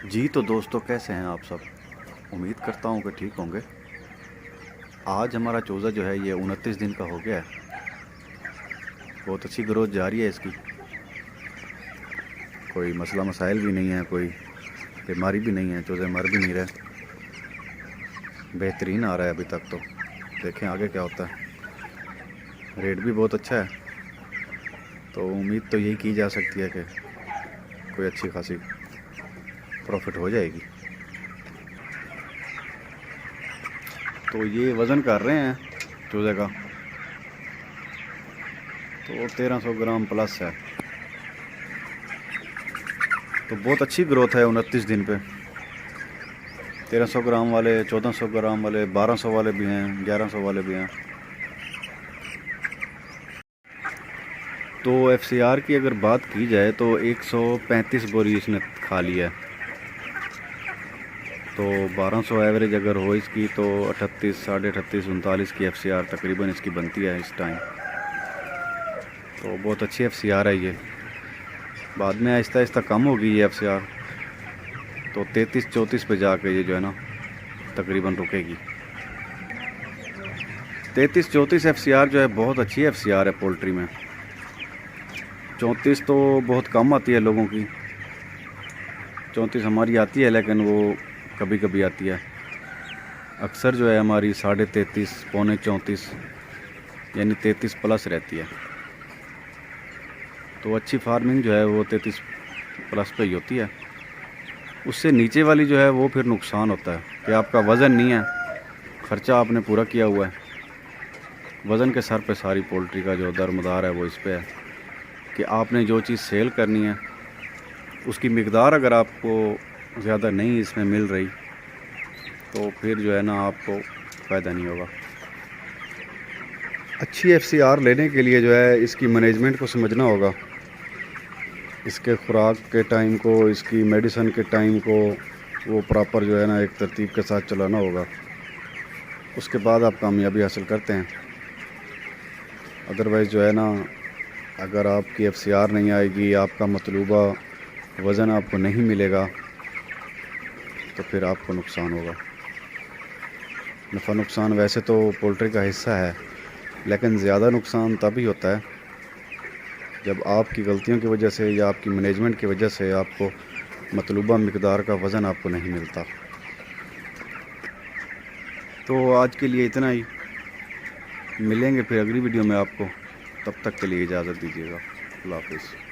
जी तो दोस्तों, कैसे हैं आप सब। उम्मीद करता हूँ कि ठीक होंगे। आज हमारा चूज़ा जो है ये 29 दिन का हो गया है। बहुत अच्छी ग्रोथ जारी है इसकी। कोई मसला मसाइल भी नहीं है, कोई बीमारी भी नहीं है, चूज़े मर भी नहीं रहे। बेहतरीन आ रहा है अभी तक तो। देखें आगे क्या होता है। रेट भी बहुत अच्छा है, तो उम्मीद तो यही की जा सकती है कि कोई अच्छी खासी प्रॉफिट हो जाएगी। तो ये वज़न कर रहे हैं चूज़े का, तो 1300 ग्राम प्लस है। तो बहुत अच्छी ग्रोथ है 29 दिन पे। 1300 ग्राम वाले, 1400 ग्राम वाले, 1200 वाले भी हैं, 1100 वाले भी हैं। तो एफसीआर की अगर बात की जाए तो 135 बोरी इसने खा लिया है। तो 1200 एवरेज अगर हो इसकी तो 38, साढ़े 38, 39 की एफसीआर तकरीबन इसकी बनती है इस टाइम। तो बहुत अच्छी एफसीआर है ये। बाद में आहिस्ता आहिस्ता कम होगी ये एफसीआर, तो 33-34 पे जाके ये जो है ना तकरीबन रुकेगी। 33-34 एफसीआर जो है बहुत अच्छी एफसीआर है पोल्ट्री में। 34 तो बहुत कम आती है लोगों की। 34 हमारी आती है, लेकिन वो कभी कभी आती है। अक्सर जो है हमारी 33.5, पौने 34, यानी 33 प्लस रहती है। तो अच्छी फार्मिंग जो है वो 33 प्लस पे ही होती है। उससे नीचे वाली जो है वो फिर नुकसान होता है कि आपका वज़न नहीं है, ख़र्चा आपने पूरा किया हुआ है। वज़न के सर पे सारी पोल्ट्री का जो दरमदार है वो इस पे है कि आपने जो चीज़ सेल करनी है उसकी मिकदार अगर आपको ज़्यादा नहीं इसमें मिल रही तो फिर जो है ना आपको फ़ायदा नहीं होगा। अच्छी एफसीआर लेने के लिए जो है इसकी मैनेजमेंट को समझना होगा। इसके खुराक के टाइम को, इसकी मेडिसिन के टाइम को वो प्रॉपर जो है ना एक तरतीब के साथ चलाना होगा। उसके बाद आप कामयाबी हासिल करते हैं। अदरवाइज़ जो है ना, अगर आपकी एफसीआर नहीं आएगी, आपका मतलूबा वज़न आपको नहीं मिलेगा, तो फिर आपको नुकसान होगा। नफ़ा नुकसान वैसे तो पोल्ट्री का हिस्सा है, लेकिन ज़्यादा नुकसान तभी होता है जब आपकी गलतियों की वजह से या आपकी मैनेजमेंट की वजह से आपको मतलूबा मिकदार का वज़न आपको नहीं मिलता। तो आज के लिए इतना ही। मिलेंगे फिर अगली वीडियो में आपको। तब तक के लिए इजाज़त दीजिएगा। अल्लाह हाफ़िज़।